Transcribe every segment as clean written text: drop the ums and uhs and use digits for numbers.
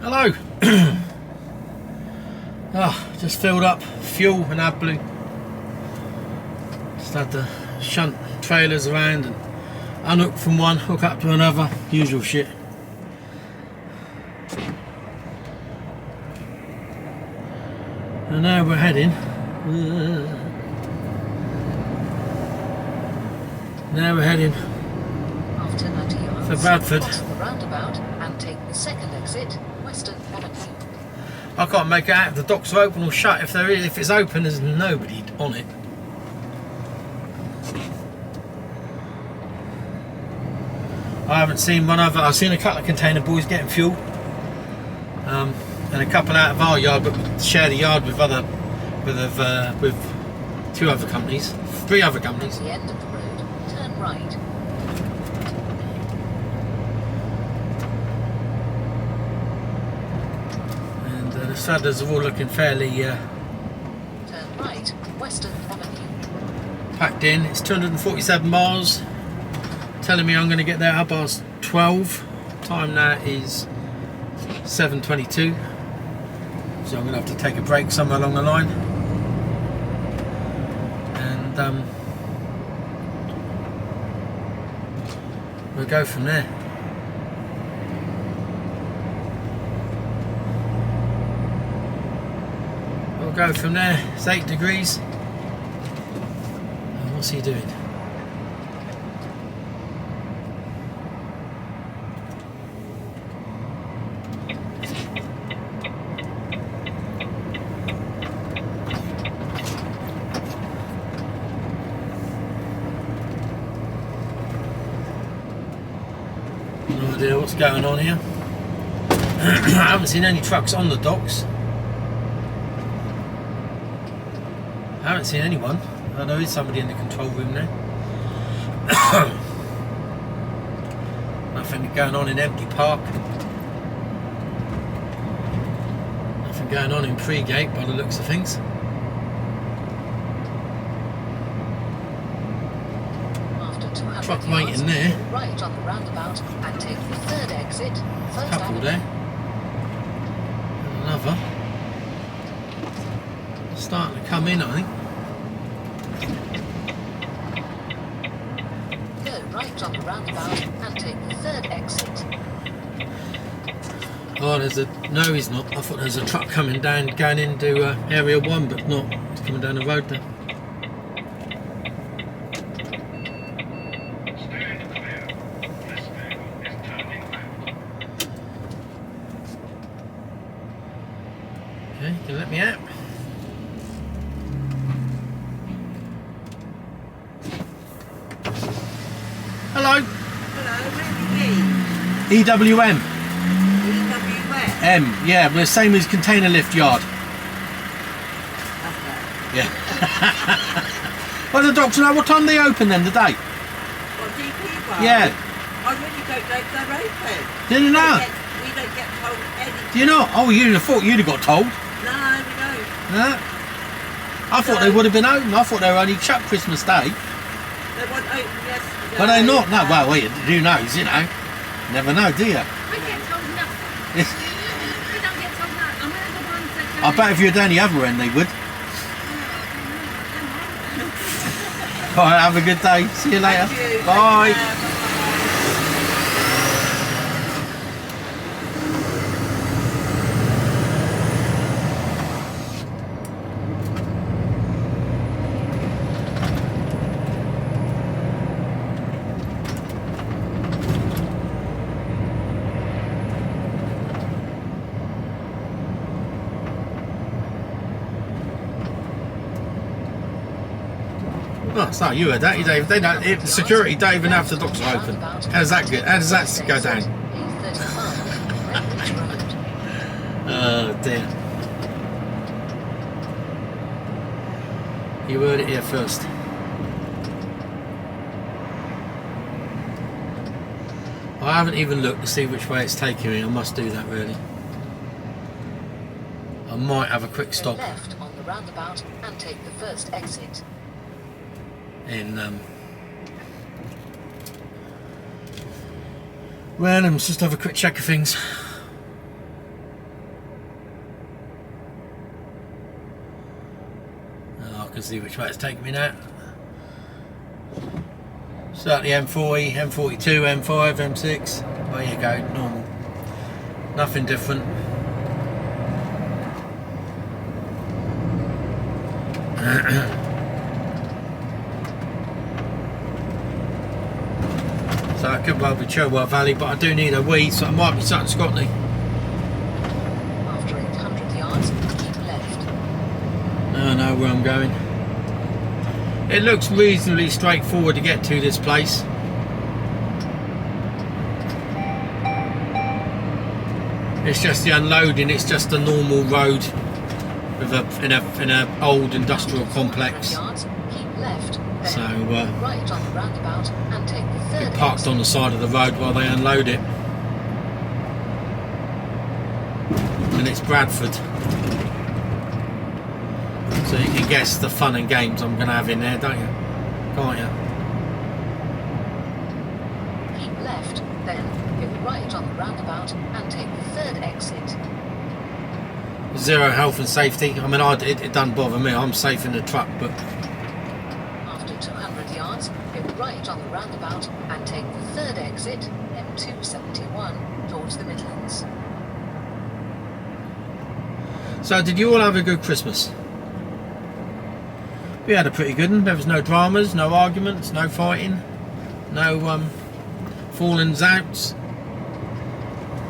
Hello. Just filled up fuel and AdBlue. Just had the shunt trailers around and unhook from one, hook up to another, usual shit. And now we're heading. Now we're heading After 90 yards, for Bradford. cross the roundabout and take the second exit, Western Avenue. I can't make it out if the docks are open or shut. If there is, if it's open, there's nobody on it. I haven't seen one other. I've seen a couple of container boys getting fuel, and a couple out of our yard, but we share the yard with with two other companies, three other companies. At the end of the road, turn right. And the Sadders are all looking fairly Turn right, Western Avenue. packed in. It's 247 miles. Telling me I'm going to get there at past 12. Time now is 7:22. So I'm going to have to take a break somewhere along the line. And we'll go from there. We'll go from there. It's 8 degrees. And what's he doing? No idea what's going on here. I haven't seen any trucks on the docks. I haven't seen anyone. Oh, there is somebody in the control room now. Nothing going on in Empty Park. Nothing going on in Pre-Gate by the looks of things. After 200 Truck yards, waiting there. right on the roundabout and take the third exit, First Couple Avenue. there. And another. Starting to come in, I think. Go right on the roundabout and take the third exit. Oh, there's a... No, he's not. I thought there was a truck coming down, going into Area 1, but not. It's coming down the road there. Okay, you can let me out. Hello. Hello, where do you EWM. be? EWS. Yeah, we're the same as container lift yard. Okay. Yeah. Well, the doctor know what time they open then today? What, DP bar? Yeah. I really don't know if they're open. Did you know? We don't get told anything. Do you not? Oh, you'd have thought you'd have got told. No, we don't. No. I thought they would have been open. I thought they were only shut Christmas Day. They weren't open yesterday. But they're not. No, well, who knows, you know. Never know, do you? I get told nothing. I don't get told nothing. I'm one of the ones that I bet if you were down the other end, they would. Alright, have a good day. See you later. Thank you. Bye. Take care. Oh, it's not you heard that, Dave. They don't. Security don't even have the docks are open. How's that good? How does that go down? Oh dear. You heard it here first. I haven't even looked to see which way it's taking me. I must do that really. I might have a quick stop Left on the roundabout and take the first exit. in Random, just have a quick check of things. see which way it's taking me now. Certainly M40, M42, M5, M6. There you go, normal. Nothing different. So I could well be Cherwell Valley, but I do need a wee, so it might be Sutton Scotney. After 800 yards, keep left. I know where I'm going. It looks reasonably straightforward to get to this place. It's just the unloading, it's just a normal road with in a old industrial complex. Yards, keep left. Then So right on the roundabout and take the third get parked exit. on the side of the road while they unload it. And it's Bradford. So you can guess the fun and games I'm going to have in there, don't you? Can't you? Keep left, then give right on the roundabout and take the third exit. Zero health and safety. I mean, it doesn't bother me. I'm safe in the truck, but After 200 yards, give right on the roundabout and take the third exit, M271, towards the Midlands. So, did you all have a good Christmas? We had a pretty good one. There was no dramas, no arguments, no fighting, no fallings outs,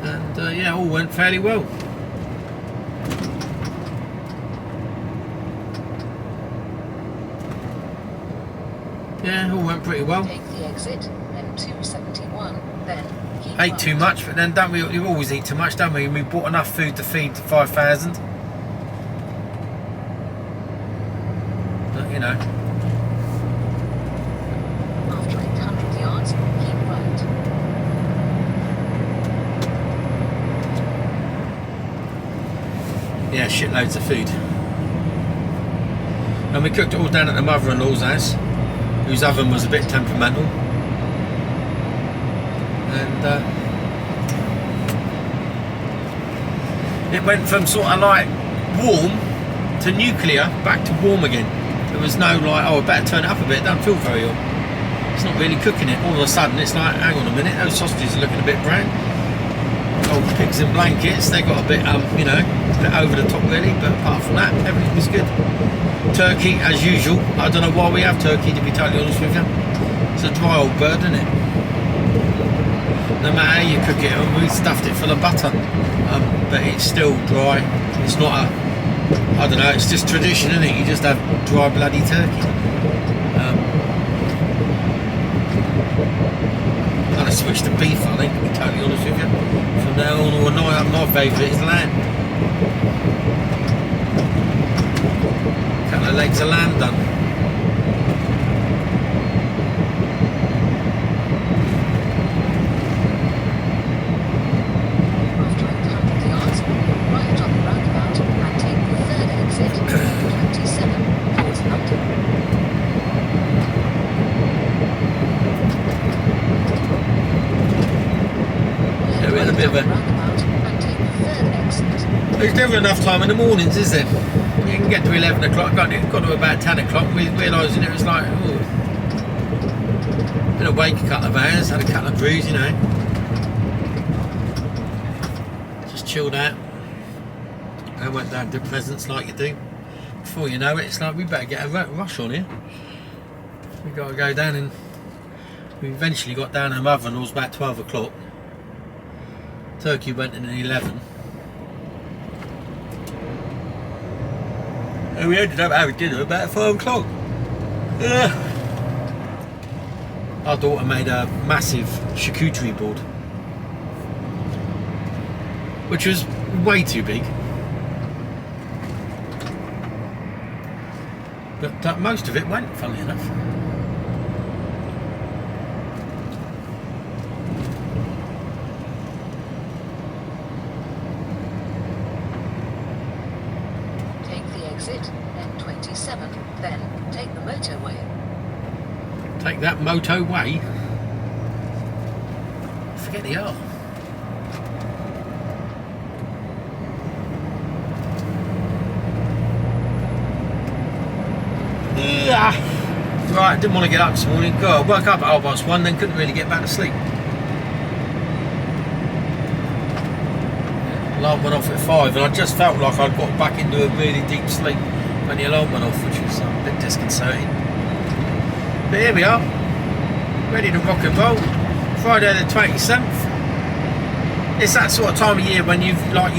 and yeah, all went fairly well. Yeah, all went pretty well. Take the exit, M271, then keep Ate right. too much, but then don't we? You always eat too much, don't we? We bought enough food to feed 5,000. But you know, After 800 yards, keep right. yeah, shitloads of food. And we cooked it all down at the mother-in-law's house, whose oven was a bit temperamental. And it went from sort of like warm to nuclear back to warm again. There was no like, oh, I better turn it up a bit, it doesn't feel very hot. It's not really cooking it. All of a sudden it's like, hang on a minute, those sausages are looking a bit brown. Old pigs in blankets, they got a bit, you know, a bit over the top really, but apart from that, everything was good. Turkey, as usual. I don't know why we have turkey, to be totally honest with you. It's a dry old bird, isn't it? No matter how you cook it, and we stuffed it full of butter, but it's still dry. It's not a, I don't know, it's just tradition, isn't it? You just have dry bloody turkey. I'm gonna switch to beef, I think, to be totally honest with you. From now on, all night, my favourite is lamb. Couple of legs of lamb done. After 800 yards, right on the roundabout and take the third exit, M27, towards London. Yeah, we had a bit of a... Roundabout and take the third exit. There's never enough time in the mornings, is there? You can get to 11 o'clock, got to about 10 o'clock, realising it was like, oh, been awake a couple of hours, had a couple of brews, you know. Just chilled out. I went down to presents like you do. Before you know it, it's like we better get a rush on here. We got to go down, and we eventually got down to mother-in-law's about 12 o'clock. Turkey went in at 11. And we ended up having dinner about 5 o'clock. Our daughter made a massive charcuterie board, which was way too big. But most of it went, funnily enough. Exit M27, then take the motorway. Take that motorway. Forget the R. Right, didn't want to get up this morning. God, I woke up at 1:30, then couldn't really get back to sleep. Alarm went off at 5, and I just felt like I'd got back into a really deep sleep when the alarm went off, which was a bit disconcerting. But here we are, ready to rock and roll. Friday the 27th. It's that sort of time of year when you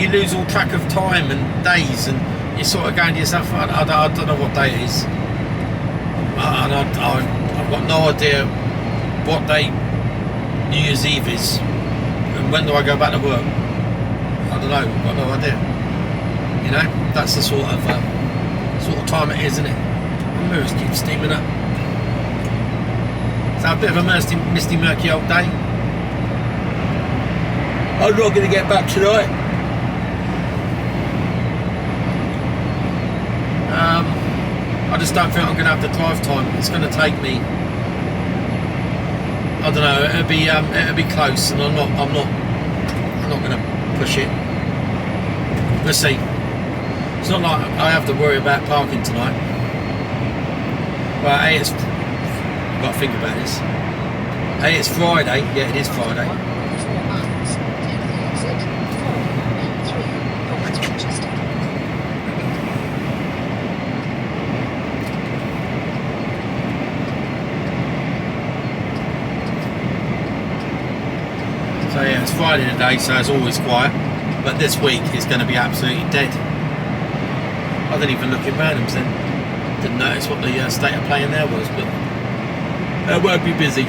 lose all track of time and days, and you're sort of going to yourself, I don't know what day it is. And I've got no idea what day New Year's Eve is, and when do I go back to work. I don't know, I've got no idea. You know, that's the sort of time it is, isn't it? The mirrors keep steaming up. So a bit of a misty, murky old day. I'm not going to get back tonight. I just don't think I'm going to have the drive time. It's going to take me. I don't know. It'll be close, and I'm not going to push it. Let's see. It's not like I have to worry about parking tonight. Well, I've got to think about this. It's Friday. Yeah, it is Friday. 4 miles. Take the exit 4 and 3 towards Manchester. So yeah, it's Friday today, so it's always quiet. But this week is going to be absolutely dead. I didn't even look in randoms then. Didn't notice what the state of play in there was, but it won't be busy.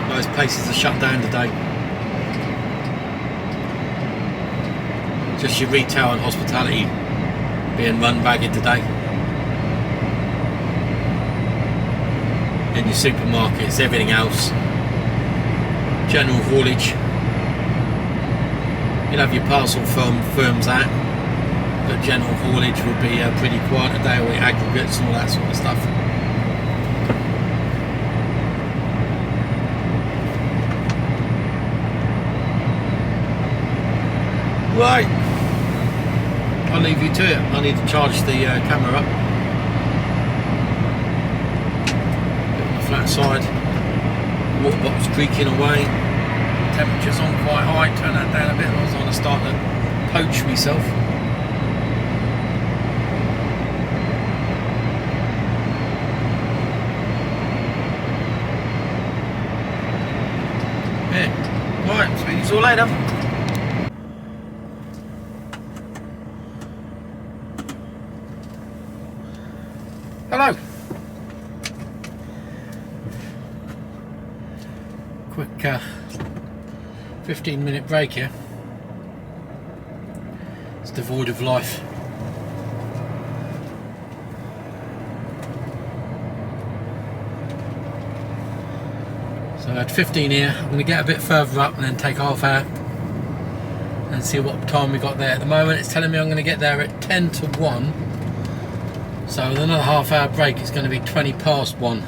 Most places are shut down today. Just your retail and hospitality being run ragged today. In your supermarkets, everything else. General haulage. You'll have your parcel firms out, but general haulage will be pretty quiet today, with aggregates and all that sort of stuff. Right, I'll leave you to it. I need to charge the camera up. Bit on the flat side. Water bottle's creaking away. Temperature's on quite high. Turn that down a bit. I was going to start to poach myself. Yeah. Right, speak to you all later. Hello. Quick 15-minute break here. It's devoid of life. So I had 15 here. I'm going to get a bit further up and then take half hour and see what time we got there. At the moment it's telling me I'm going to get there at 10 to 1. So with another half hour break it's going to be 20 past 1.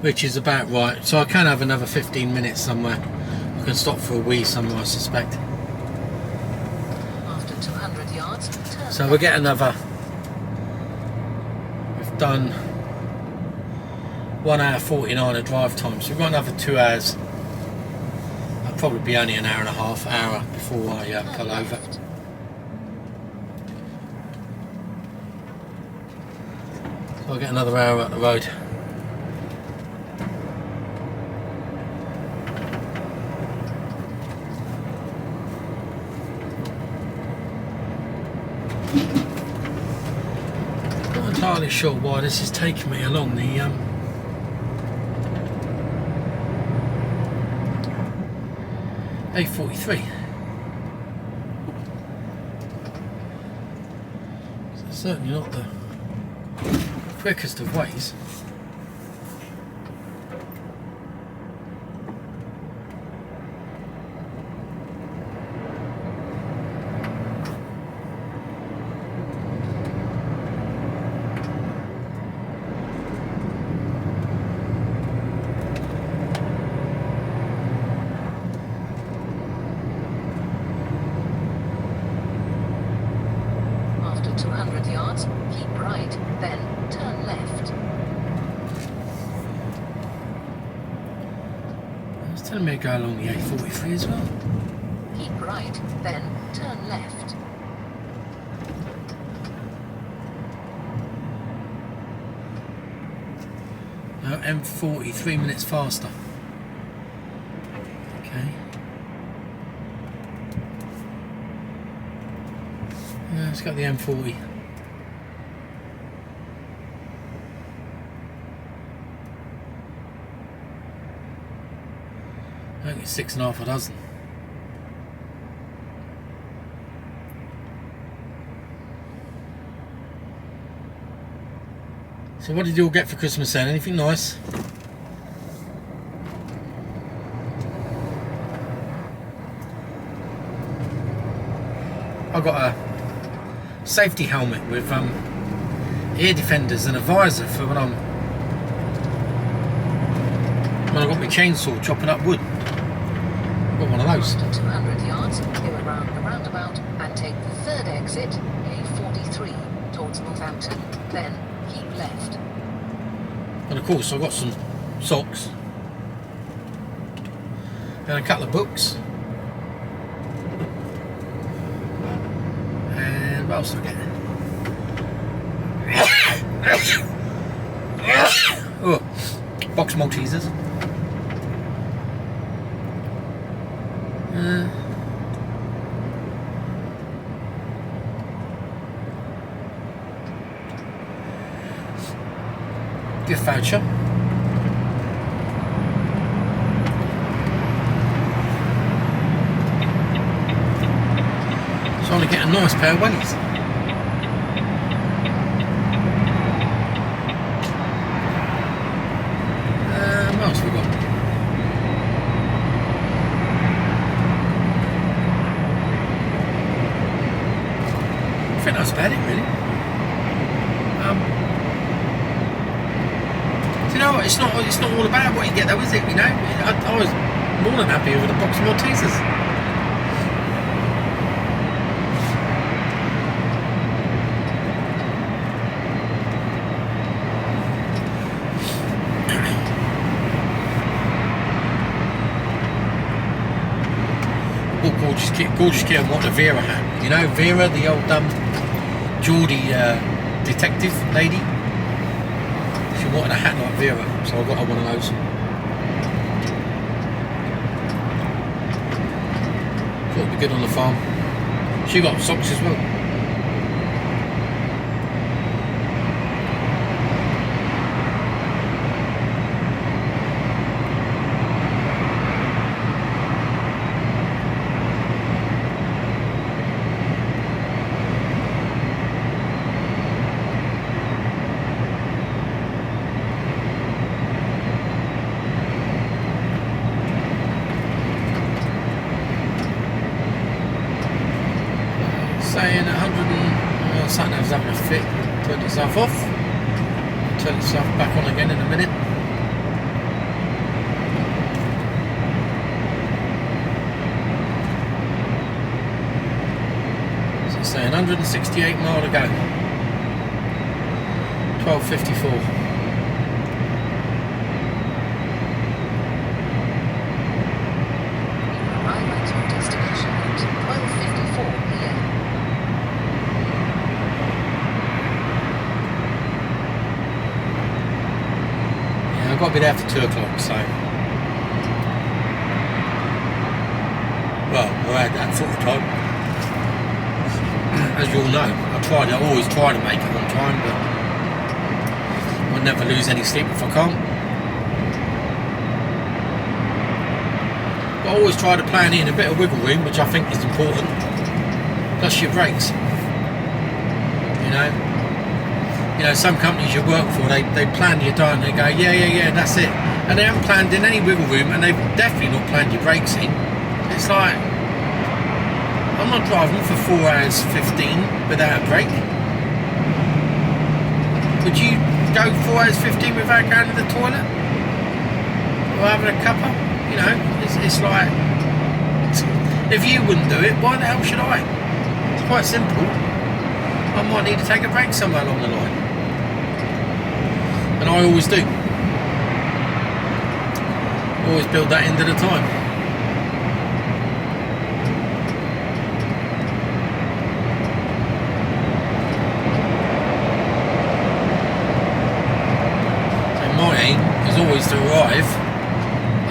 Which is about right. So I can have another 15 minutes somewhere. I can stop for a wee somewhere, I suspect. After 200 yards, turn So we'll get another. We've done 1 hour 49 of drive time. So we've got another 2 hours. I'll probably be only an hour and a half hour before I pull over. left. So I'll get another hour up the road. Not entirely sure why this is taking me along the A43. It's certainly not the quickest of ways. 200 yards, keep right, then turn left. It's telling me to go along the A43 as well. Keep right, then turn left. No, M40, 3 minutes faster. Okay. Yeah, let's go the M40. I think it's 6.5 a dozen. So what did you all get for Christmas then? Anything nice? I got a safety helmet with ear defenders and a visor for when I got my chainsaw chopping up wood. Got one of those. After 200 yards, go around the roundabout and take the third exit, A43, towards Southampton. Then keep left. And of course I've got some socks and a couple of books. And what else did I get? Oh, box Maltesers. Gift voucher. So I'm going to get a nice pair of wellies. What else have we got? I think that's about it really. You know what? It's not all about what you get though, is it? You know, I was more than happy with a box of Maltesers. Oh, gorgeous kid, what the Vera hat. You know, Vera, the old Geordie detective lady. She wanted a hat like Vera, so I got her one of those. Thought it'd be good on the farm. She got socks as well. Saying 100 and Satnav's having a fit, turned itself off, turn itself back on again in a minute. So it's saying 168 mile to go, 12:54. Arrive at your destination at 12:54 p.m. I've got to be there for 2 o'clock, so. Well, around that sort of time. As you all know, I always try to make it on time, but I never lose any sleep if I can't. But I always try to plan in a bit of wiggle room, which I think is important. Plus your brakes. You know, some companies you work for, they plan your diet and they go, yeah, that's it. And they haven't planned in any wiggle room, and they've definitely not planned your brakes in. It's like, I'm not driving for 4 hours 15 without a brake. Would you go 4 hours 15 without going to the toilet? Or having a cuppa? You know, it's like, if you wouldn't do it, why the hell should I? It's quite simple. I'm might need to take a break somewhere along the line. And I always do. Always build that into the time. So my aim is always to arrive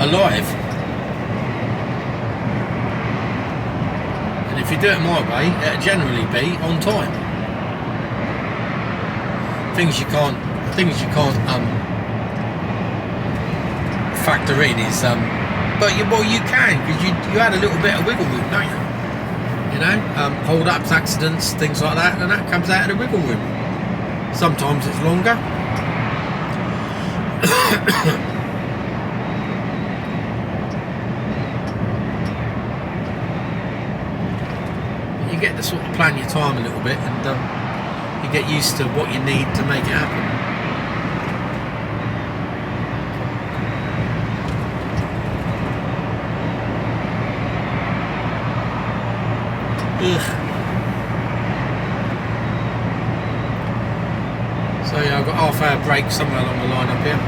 alive. And if you do it my way, it'll generally be on time. Things you can't factor in is but you can, because you had a little bit of wiggle room, don't you? You know, hold ups, accidents, things like that, and that comes out of the wiggle room. Sometimes it's longer. You get to sort of plan your time a little bit, and you get used to what you need to make it happen. Ugh. So yeah, I've got half-hour break somewhere along the line up here.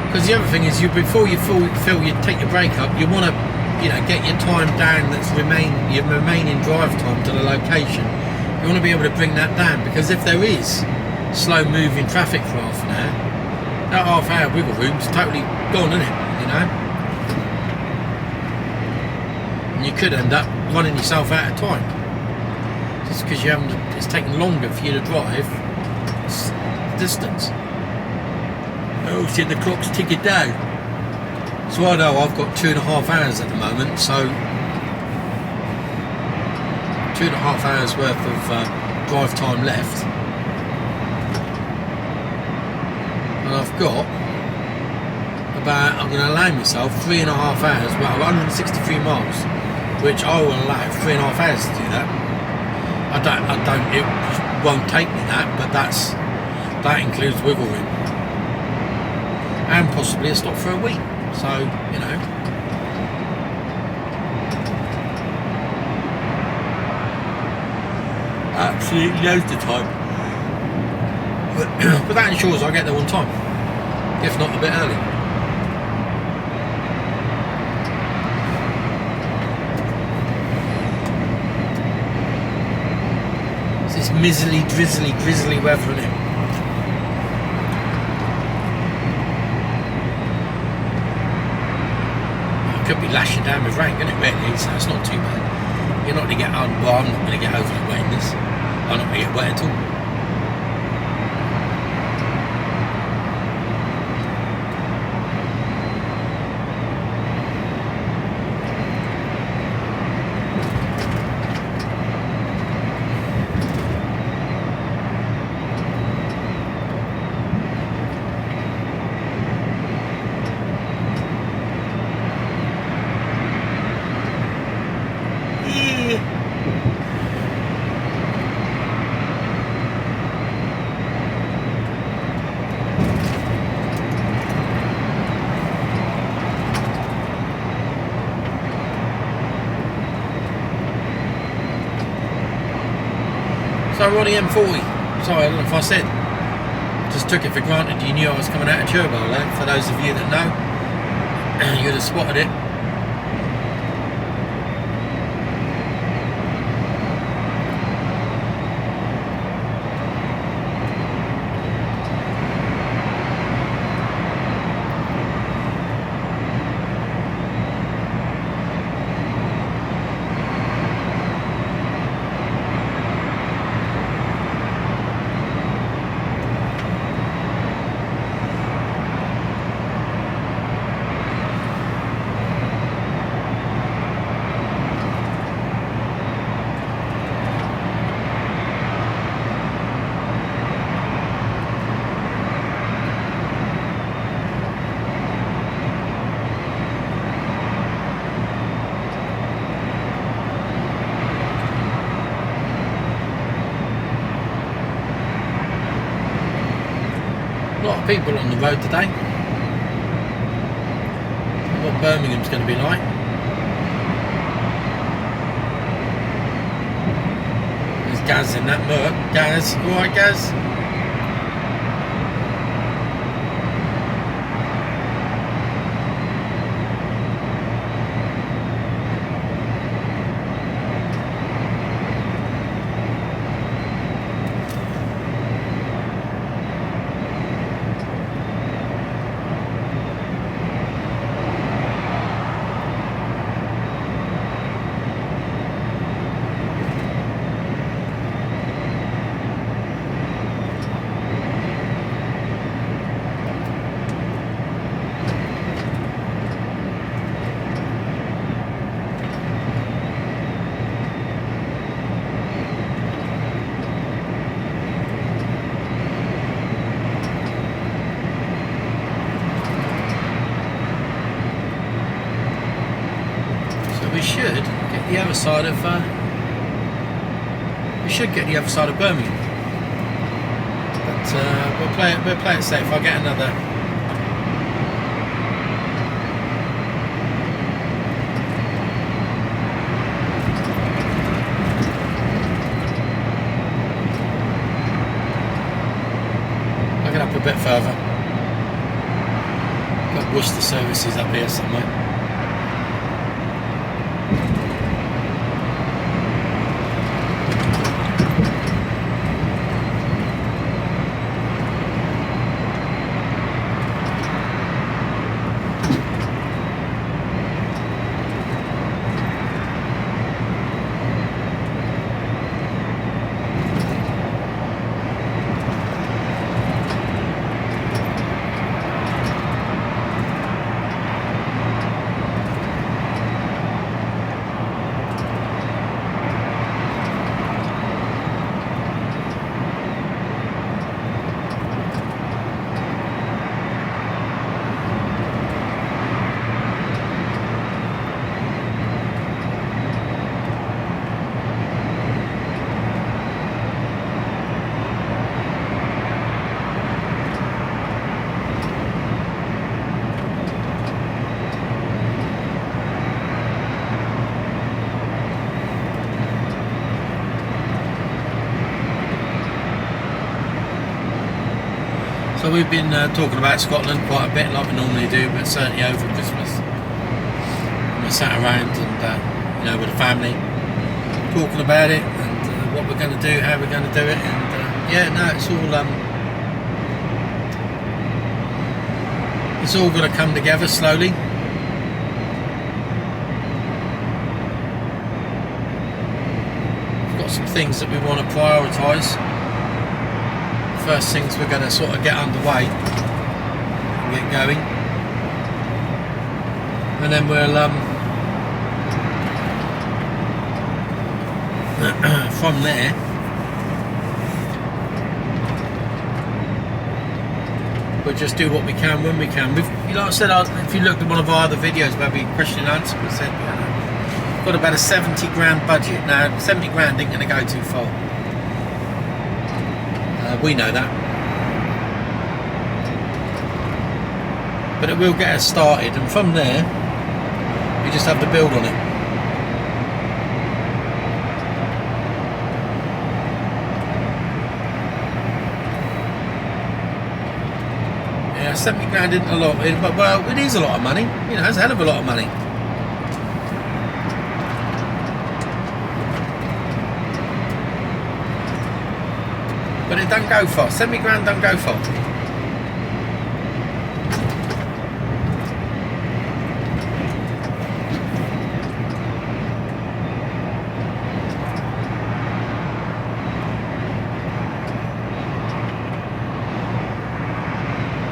Because the other thing is, before you feel you take your break up, you want to, get your time down. Your remaining drive time to the location. You want to be able to bring that down, because if there is slow moving traffic for half an hour, that half-hour wiggle room's totally gone, isn't it? And you could end up running yourself out of time just because it's taken longer for you to drive distance. Oh shit, the clock's ticking down. So I know I've got 2.5 hours at the moment, so 2.5 hours worth of drive time left. And I've got I'm going to allow myself 3.5 hours, well 163 miles, which I will allow 3.5 hours to do that. It won't take me that, but that includes wiggle room. And possibly a stop for a week. So, absolutely loads of time. But that ensures I get there on time, if not a bit early. It's this miserly, drizzly weather, isn't it? Could be lashing down with rain, couldn't it, really? So it's not too bad. You're not going to get I'm not going to get overly wet in this. I'm not going to get wet at all. So we're on the M40. Sorry, I don't know if I said. Just took it for granted you knew I was coming out of Turbo there. For those of you that know, you'd have spotted it. A lot of people on the road today. What Birmingham's going to be like. There's Gaz in that Merc. Gaz, alright Gaz? The other side of we should get the other side of Birmingham, but we'll play it safe. I'll get another. I'll get up a bit further. Got Worcester services up here somewhere. So we've been talking about Scotland quite a bit, like we normally do, but certainly over Christmas. We sat around and, you know, with the family, talking about it and what we're going to do, how we're going to do it, and yeah, no, it's all going to come together slowly. We've got some things that we want to prioritise. First things we're going to sort of get underway and get going, and then we'll from there we'll just do what we can when we can. Like I said, if you looked at one of our other videos where we question and answer, we said we've got about a 70 grand budget. Now 70 grand ain't going to go too far. We know that, but it will get us started, and from there we just have to build on it. Yeah, 70 grand isn't a lot, but well, it is a lot of money. You know, it's a hell of a lot of money. But it don't go far. 70 grand don't go far.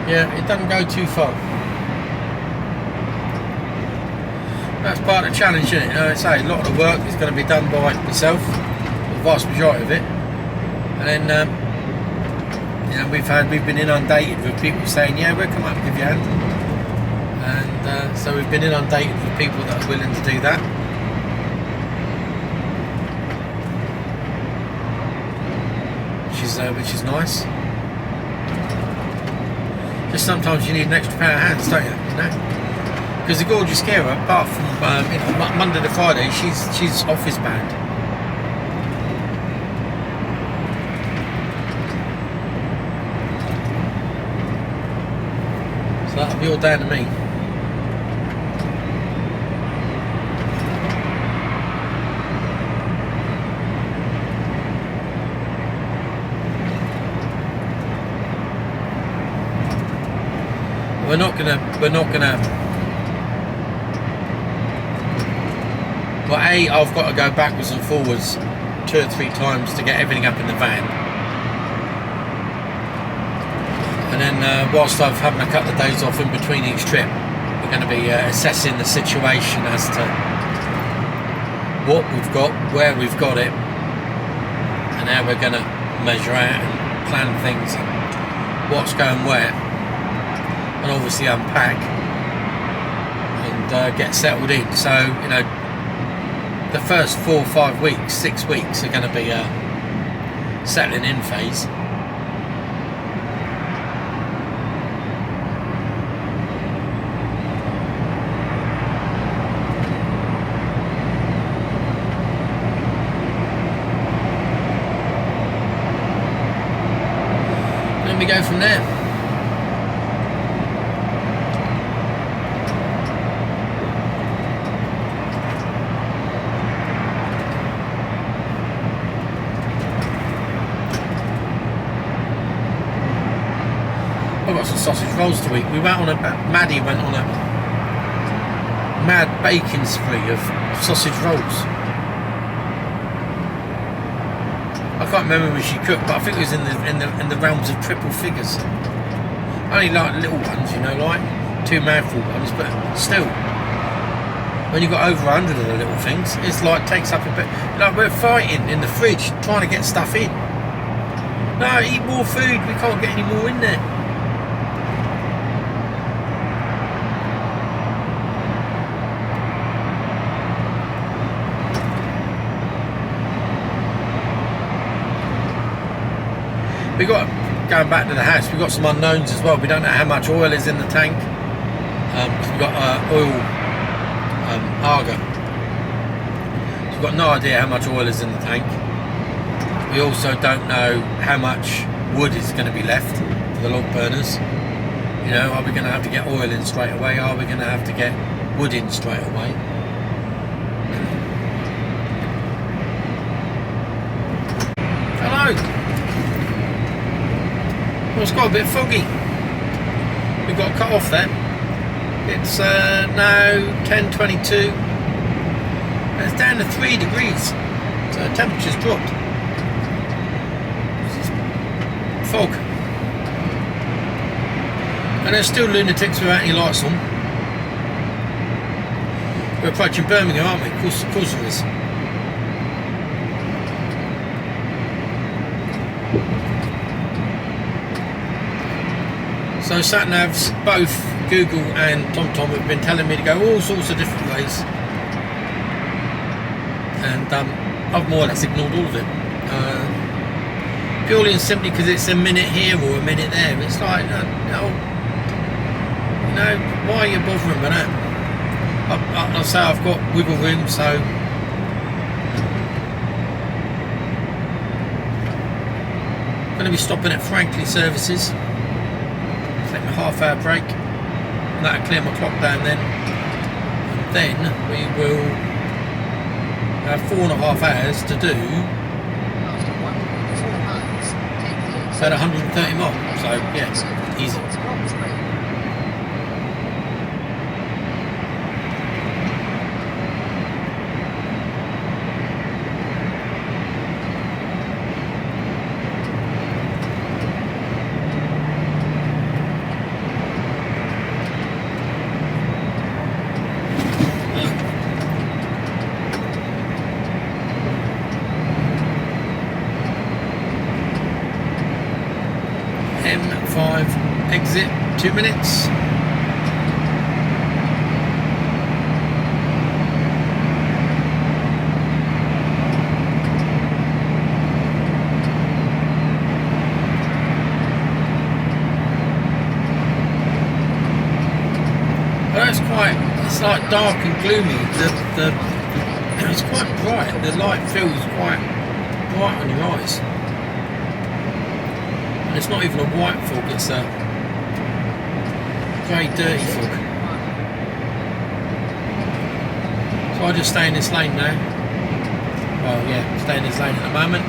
Yeah, it doesn't go too far. That's part of the challenge, isn't it? I say a lot of the work is going to be done by myself, the vast majority of it, and then. You know, we've been inundated with people saying, yeah, we'll come up and give you a hand, and so we've been inundated with people that are willing to do that. Which is nice. Just sometimes you need an extra pair of hands, don't you? You know? Because the gorgeous Kira, apart from you know, Monday to Friday, she's office bound. So that'll be all down to me. We're not gonna. Well, I've got to go backwards and forwards 2 or 3 times to get everything up in the van, and then whilst I'm having a couple of days off in between each trip, we're going to be assessing the situation as to what we've got, where we've got it, and how we're going to measure out and plan things, and what's going where. And obviously unpack and get settled in. So, you know, the first 4 or 5 weeks, 6 weeks are going to be a settling in phase. Then we go from there. I've got some sausage rolls to eat. Maddie went on a mad baking spree of sausage rolls. I can't remember when she cooked, but I think it was in the realms of triple figures. Only like little ones, you know, like 2 mouthful ones, but still, when you've got over 100 of the little things, it's like takes up a bit. Like we're fighting in the fridge trying to get stuff in. No, eat more food. We can't get any more in there. We got, going back to the house, we've got some unknowns as well. We don't know how much oil is in the tank. We've got oil Arga. So we've got no idea how much oil is in the tank. We also don't know how much wood is going to be left for the log burners. You know, are we going to have to get oil in straight away? Are we going to have to get wood in straight away? Hello! Well, it's got a bit foggy. We've got cut off there. It's now 10:22. It's down to 3 degrees. So the temperature's dropped. Fog. And there's still lunatics without any lights on. We're approaching Birmingham, aren't we? Of course it is. So sat-navs, both Google and TomTom have been telling me to go all sorts of different ways, and I've more or less ignored all of it, purely and simply because it's a minute here or a minute there. It's like, no, you know, why are you bothering with that? I'll say I've got wiggle room, so I'm going to be stopping at Frankley services. Take my half-hour break, and that'll clear my clock down then, and then we will have 4.5 hours to do After 1.4 miles, take the exit. about 130 miles, so yeah, easy. M5 exit, 2 minutes. It's like dark and gloomy. It's quite bright. The light feels quite bright on your eyes. And it's not even a white fog, it's a grey dirty fog. So I just stay in this lane now. Well yeah, stay in this lane at the moment.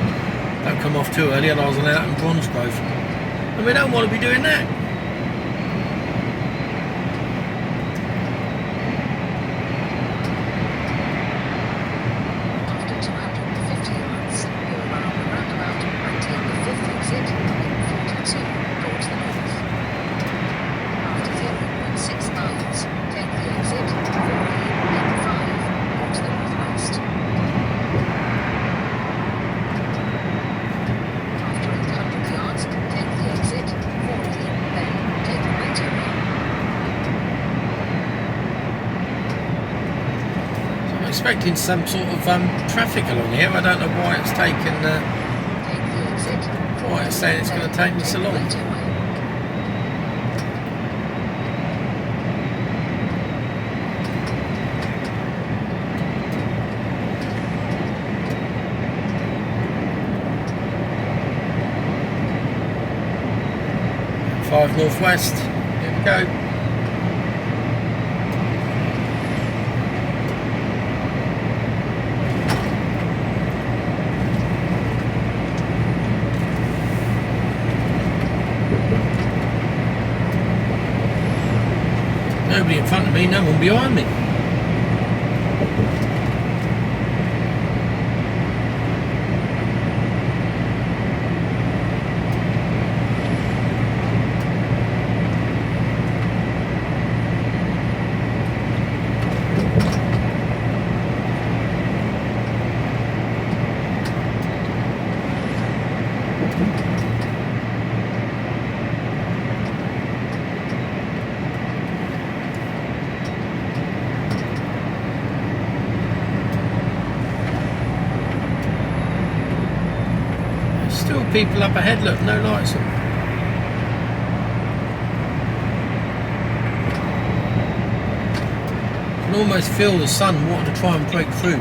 Don't come off too early, otherwise I'll end up in Bronsgrove. And we don't want to be doing that. Expecting some sort of traffic along here. I don't know why it's taken. Why it's saying it's going to take me so long. Five northwest. Here we go. Nobody in front of me, no one behind me. Still people up ahead, look, no lights on. I can almost feel the sun wanting to try and break through.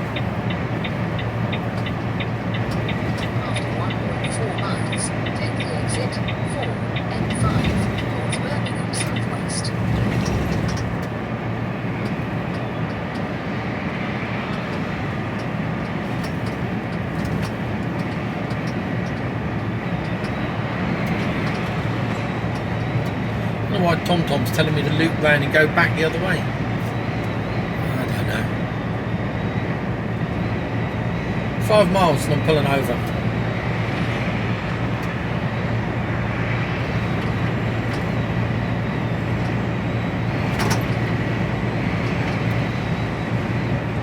After 1.4 miles, take the exit 4 and 5 towards Birmingham Southwest. I don't know why TomTom's telling me to loop round and go back the other way. I don't know. 5 miles and I'm pulling over.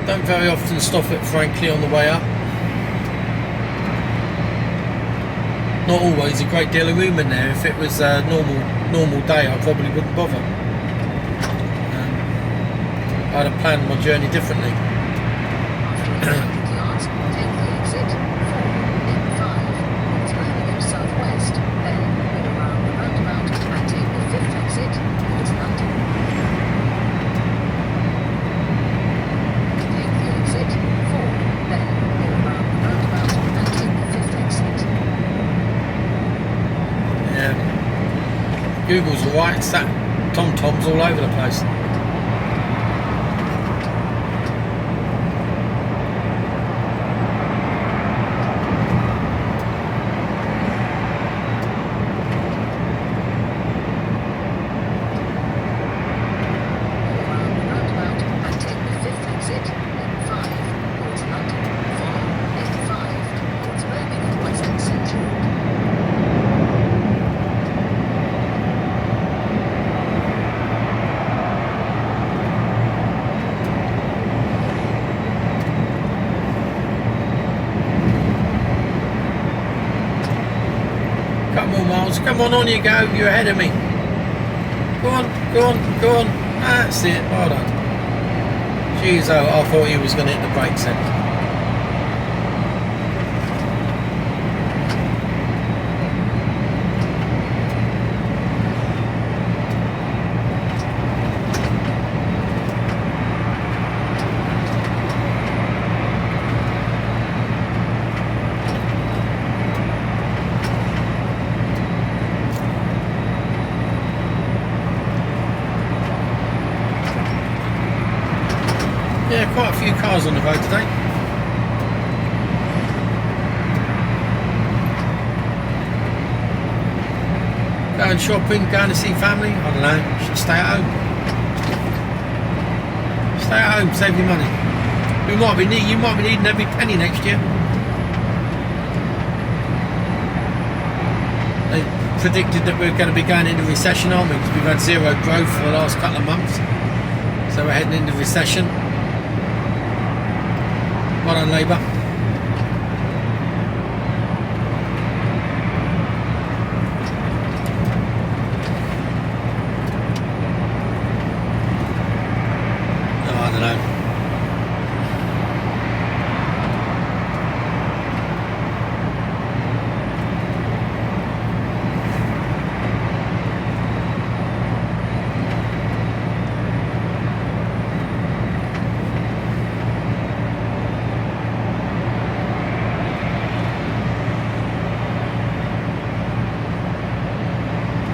Don't very often stop at Frankley on the way up. Not always a great deal of room in there. If it was a normal day, I probably wouldn't bother. I'd have planned my journey differently. After 100 yards, take the exit 4 and 5 towards Birmingham Southwest. Then go around the roundabout and take the 5th exit towards London. Take the exit 4, then go around the roundabout and take the 5th exit. Yeah. Google's alright, it's that TomTom's all over the place. Couple more miles. Come on you go. You're ahead of me. Go on. That's it. Well done. Jeez, I thought he was going to hit the brakes then. cars on the road today. Going shopping, going to see family. I don't know. Should stay at home. Stay at home, save your money. You might be needing every penny next year. They predicted that we're going to be going into recession, aren't we? Because we've had zero growth for the last couple of months. So we're heading into recession. Well done, Labour.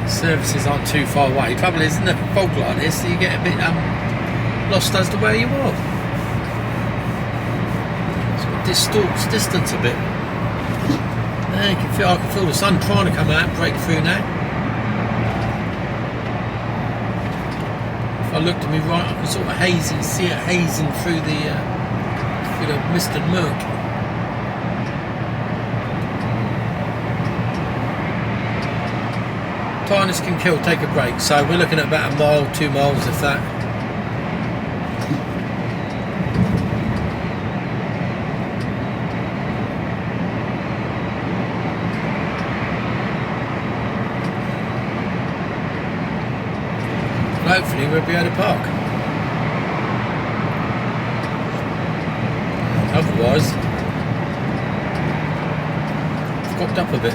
Services aren't too far away. Trouble is, in a fog like this, you get a bit lost as to where you are. So it distorts distance a bit. There you can feel. I can feel the sun trying to come out and break through now. If I look to me right, I can sort of see it hazing through the mist and murk. Tiredness can kill, take a break. So we're looking at about a mile, 2 miles, if that. And hopefully we'll be able to park. Otherwise, it's cocked up a bit.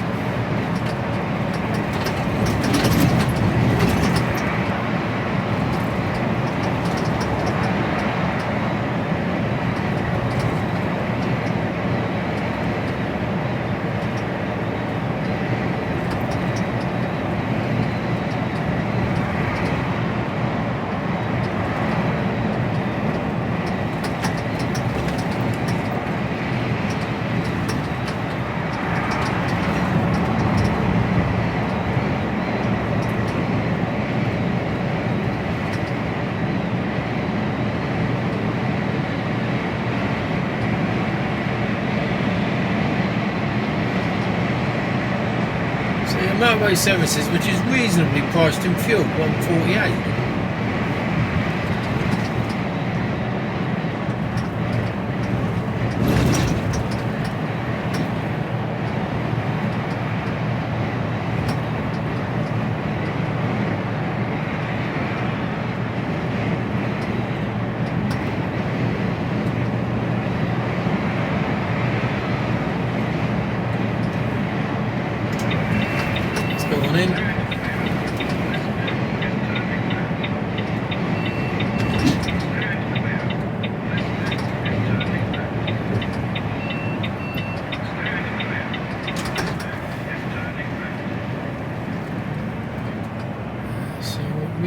Motorway services, which is reasonably priced in fuel, 148.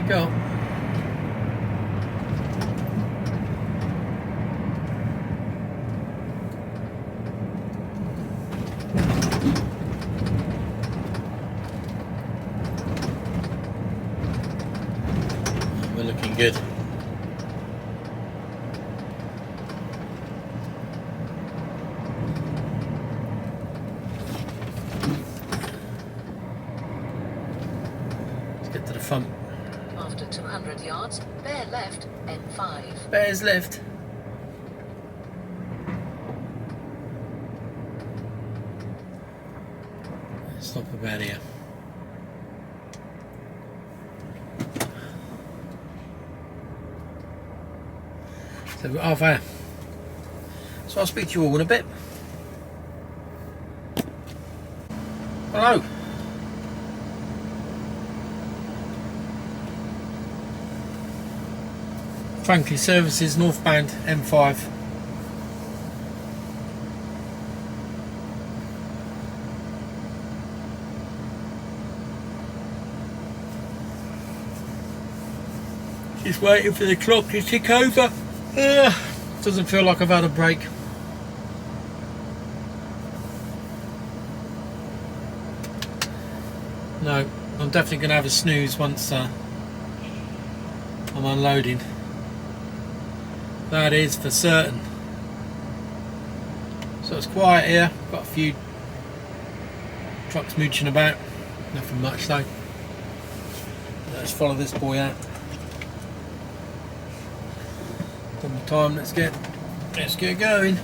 Go. We're looking good. Let's get to the front. After 200 yards, bear left, N5. Bears left. Stop about here. So we've got half hour. So I'll speak to you all in a bit. Hello. Frankley services, northbound M5. Just waiting for the clock to tick over. Doesn't feel like I've had a break. No, I'm definitely going to have a snooze once I'm unloading. That is for certain. So it's quiet here. Got a few trucks mooching about. Nothing much though. Let's follow this boy out. Done the time. Let's get going.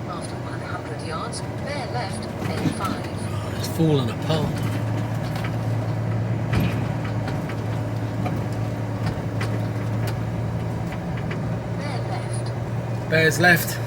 After 100 yards, bear left, A5. Oh, it's falling apart. Bear left. Bears left.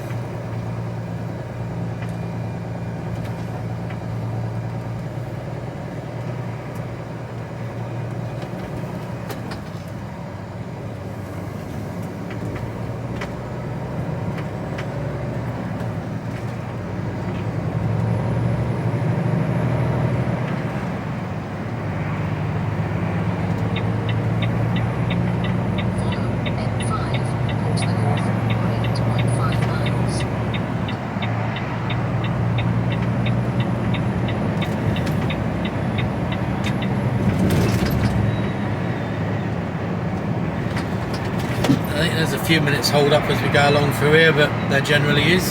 I think there's a few minutes hold up as we go along through here, but there generally is.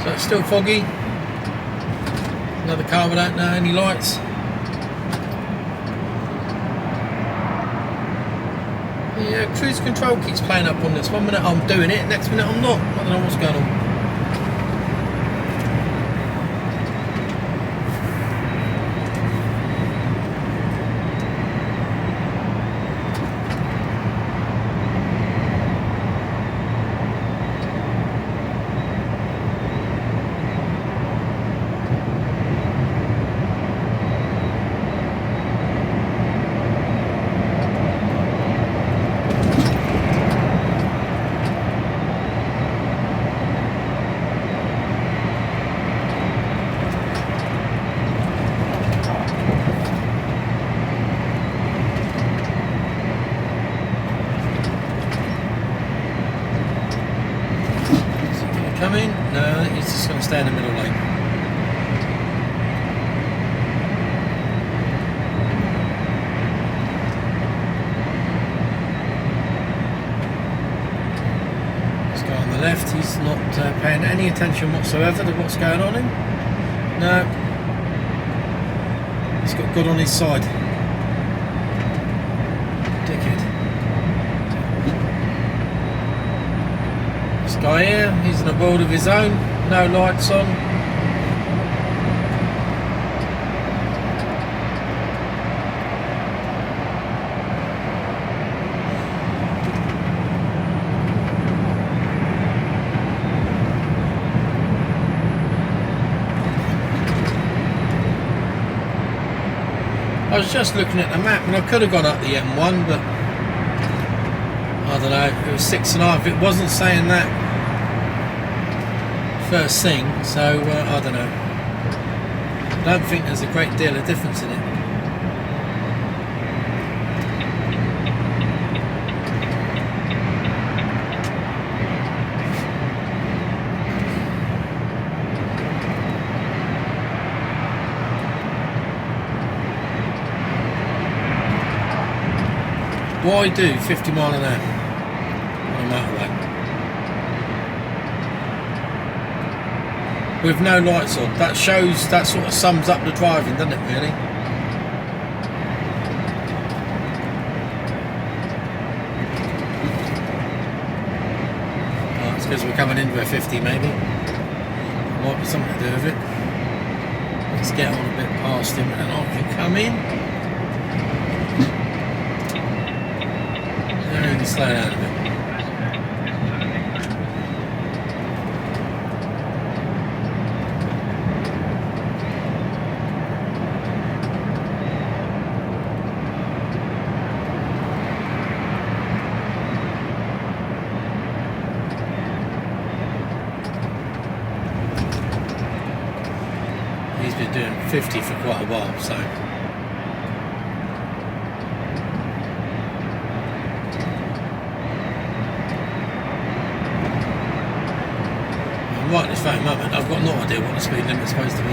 So it's still foggy. Another car without any lights. Yeah, cruise control keeps playing up on this. 1 minute I'm doing it, next minute I'm not. I don't know what's going on. Coming? No, he's just going to stay in the middle lane. This guy on the left, he's not paying any attention whatsoever to what's going on in. No. He's got God on his side. Dickhead. Guy here, he's in a world of his own, no lights on. I was just looking at the map and I could have gone up the M1, but I don't know, it was 6.5, it wasn't saying that first thing, so I don't know. I don't think there's a great deal of difference in it. Why do 50 mile an hour on a motorway? With no lights on. That shows, that sort of sums up the driving, doesn't it really? Oh, it's because we're coming into a 50 maybe. Might be something to do with it. Let's get on a bit past him and I can come in. And slow down a bit. 50 for quite a while, so. And right at this very moment, I've got no idea what the speed limit's supposed to be.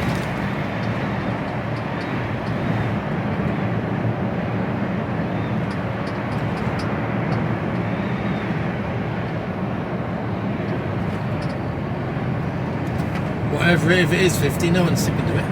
Whatever, if it is 50, no one's sticking to it.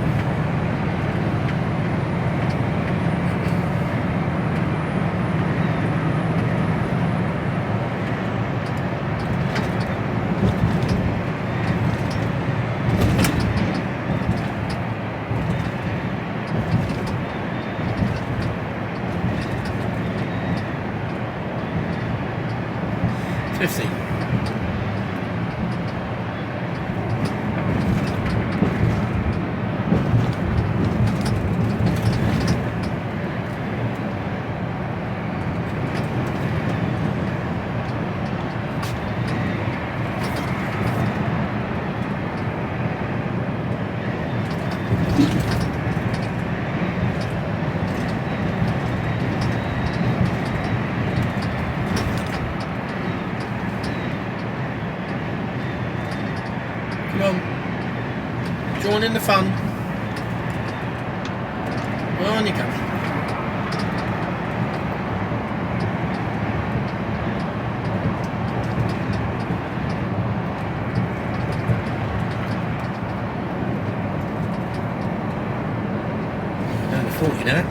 Come on, join in the fun. On you go. Down to 40 now.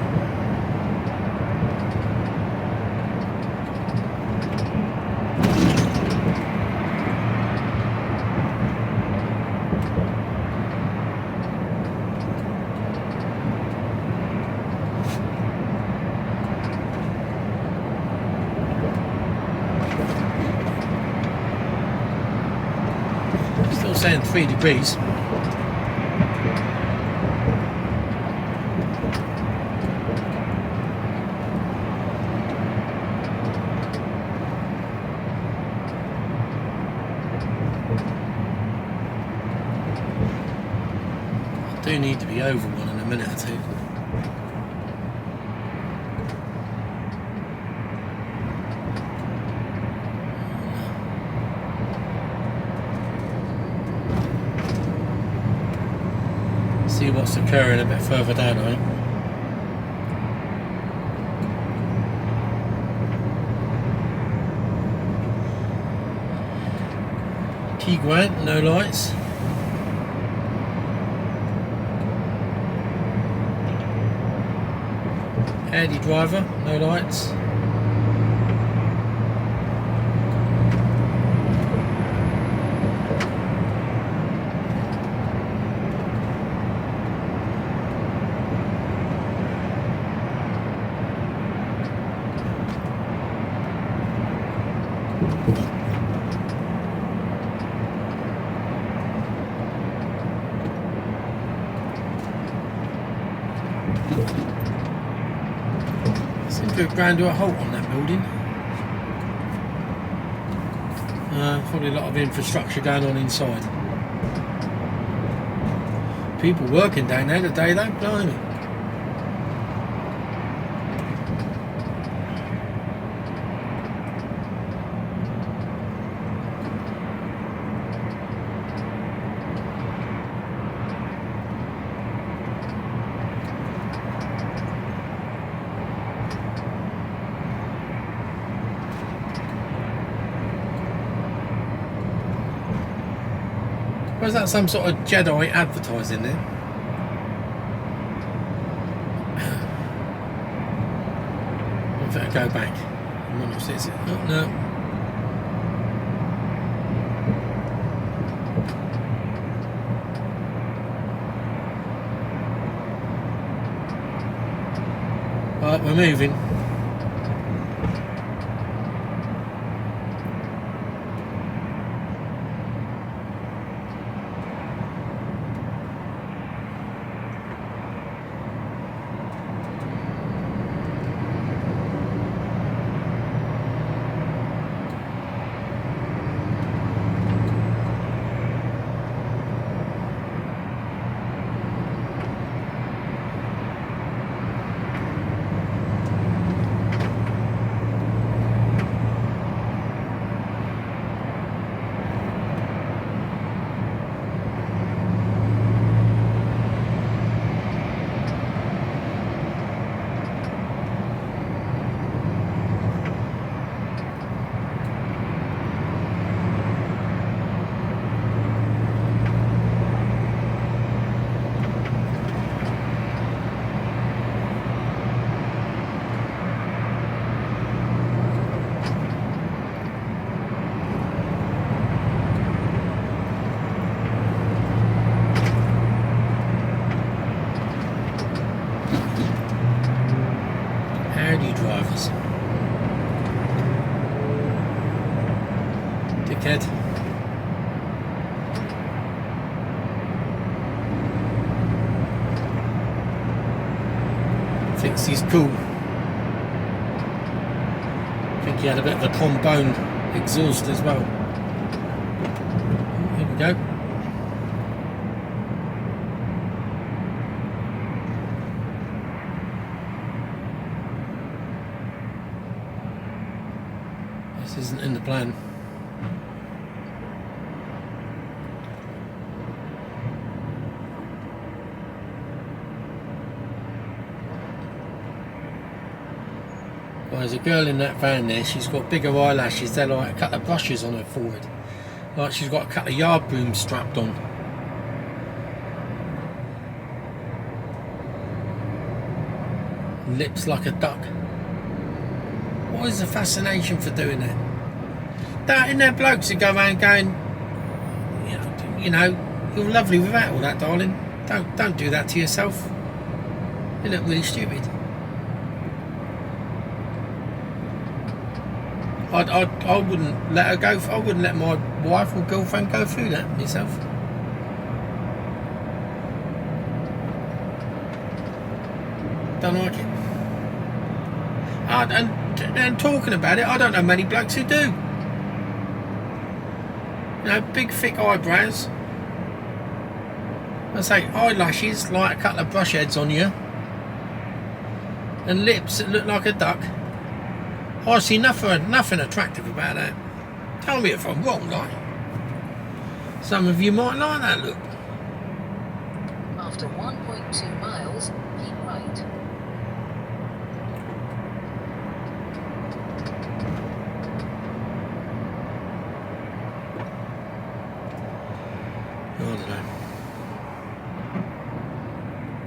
Saying 3 degrees. I do need to be over one in a minute or two. See what's occurring a bit further down, I think. Tiguan, no lights. Audi driver, no lights. Seems to have ground to a halt on that building. Probably a lot of infrastructure going on inside. People working down there today though, blimey. Was that some sort of Jedi advertising there? I better go back. I might not see it. Oh, no. Right, we're moving. drivers. Dickhead. Thinks he's cool. I think he had a bit of a trombone exhaust as well. Here we go. This isn't in the plan. Well, there's a girl in that van there. She's got bigger eyelashes. They're like a couple of brushes on her forehead, like she's got a couple of yard brooms strapped on. Lips like a duck. What is the fascination for doing that? Isn't there blokes that go around going, you know, you're lovely without all that, darling. Don't do that to yourself. You look really stupid. I wouldn't let her go. I wouldn't let my wife or girlfriend go through that myself. Don't like it. And talking about it, I don't know many blokes who do. You know, big thick eyebrows. I say eyelashes like a couple of brush heads on you, and lips that look like a duck. I see nothing attractive about that. Tell me if I'm wrong, like. Some of you might like that look. After 1.2 miles, keep right. I don't know.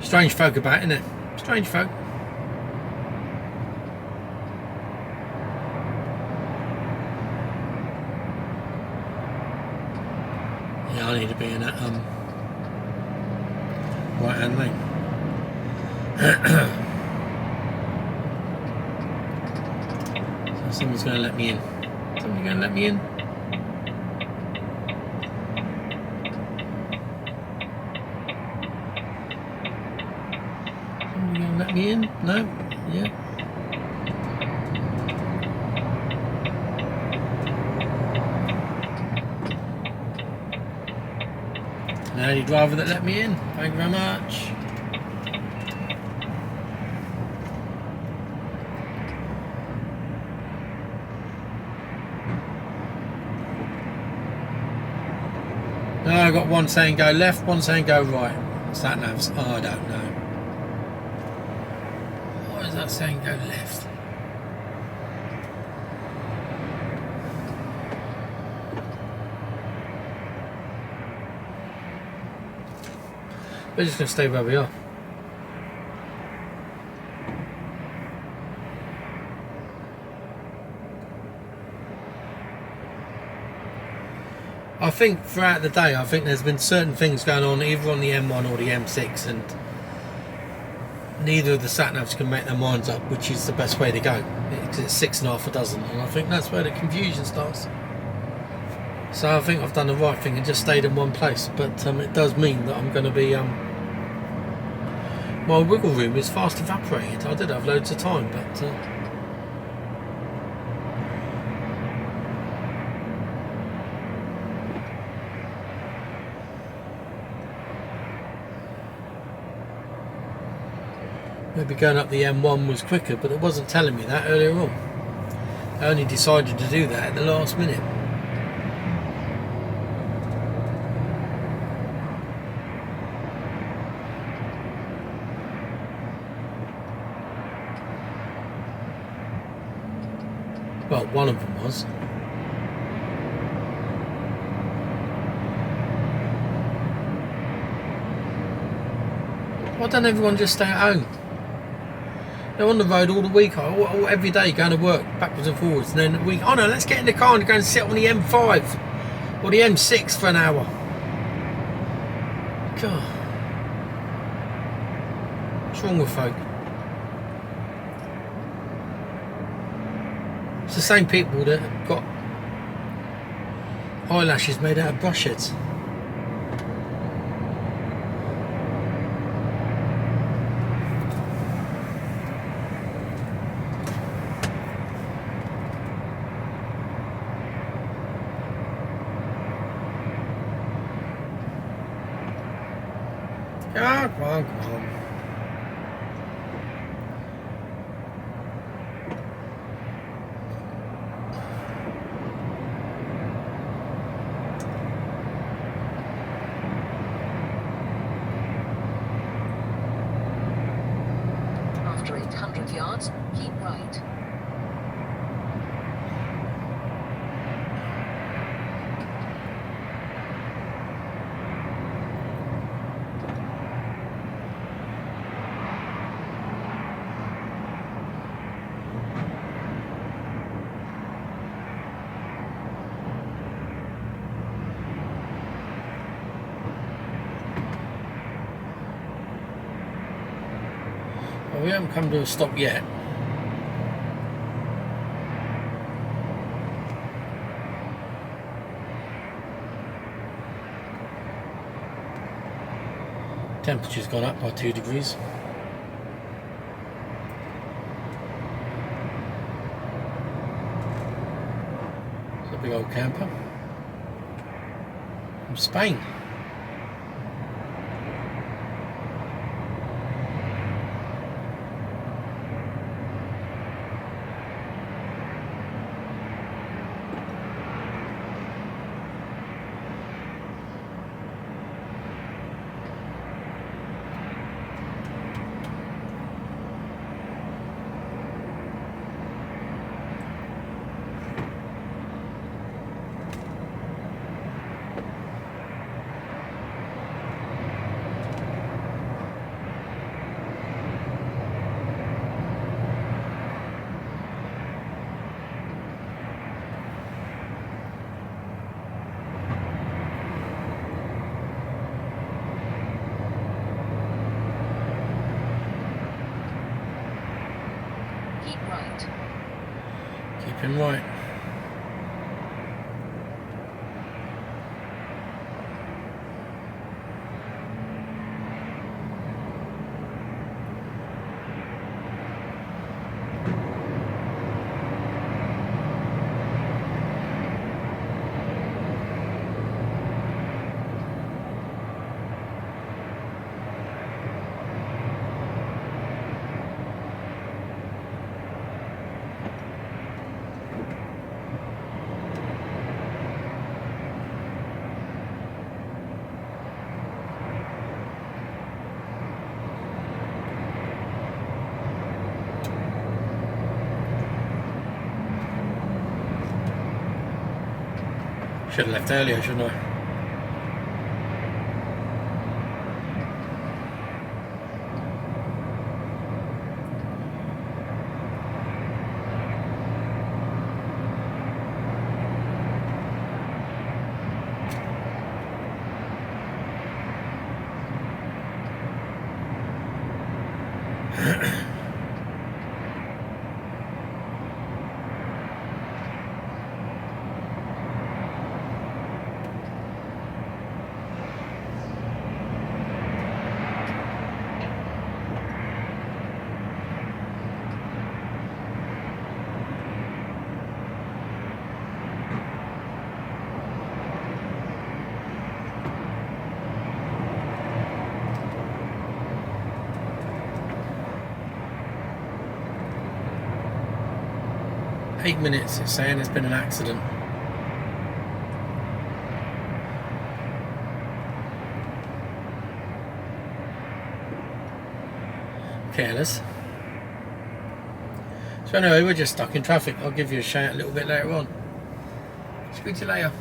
Strange folk about, isn't it? Strange folk. I need to be in that right hand lane. So someone's going to let me in. Somebody's going to let me in. Somebody going to let me in? No? Yeah. Lady driver that let me in. Thank you very much. Now I got one saying go left, one saying go right. What's that now? Oh, I don't know. What is that saying go left? We're just going to stay where we are. I think throughout the day, I think there's been certain things going on either on the M1 or the M6, and neither of the sat-navs can make their minds up which is the best way to go. It's 6.5 a dozen, and I think that's where the confusion starts. So I think I've done the right thing and just stayed in one place, but it does mean that I'm going to be my wiggle room is fast evaporated. I did have loads of time, but maybe going up the M1 was quicker, but it wasn't telling me that earlier on. I only decided to do that at the last minute. Well, one of them was. Why don't everyone just stay at home? They're on the road all the week, every day going to work, backwards and forwards, and then the week, oh no, let's get in the car and go and sit on the M5 or the M6 for an hour. God. What's wrong with folk? It's the same people that have got eyelashes made out of brush heads. Come on, come on. After 800 yards, keep right. Well, we haven't come to a stop yet. Temperature's gone up by 2 degrees. It's a big old camper from Spain. Keep right. Keep him right. Should have left earlier, shouldn't I? Eight minutes, it's saying there's been an accident. Careless. So anyway, we're just stuck in traffic. I'll give you a shout a little bit later on. Speak to you later.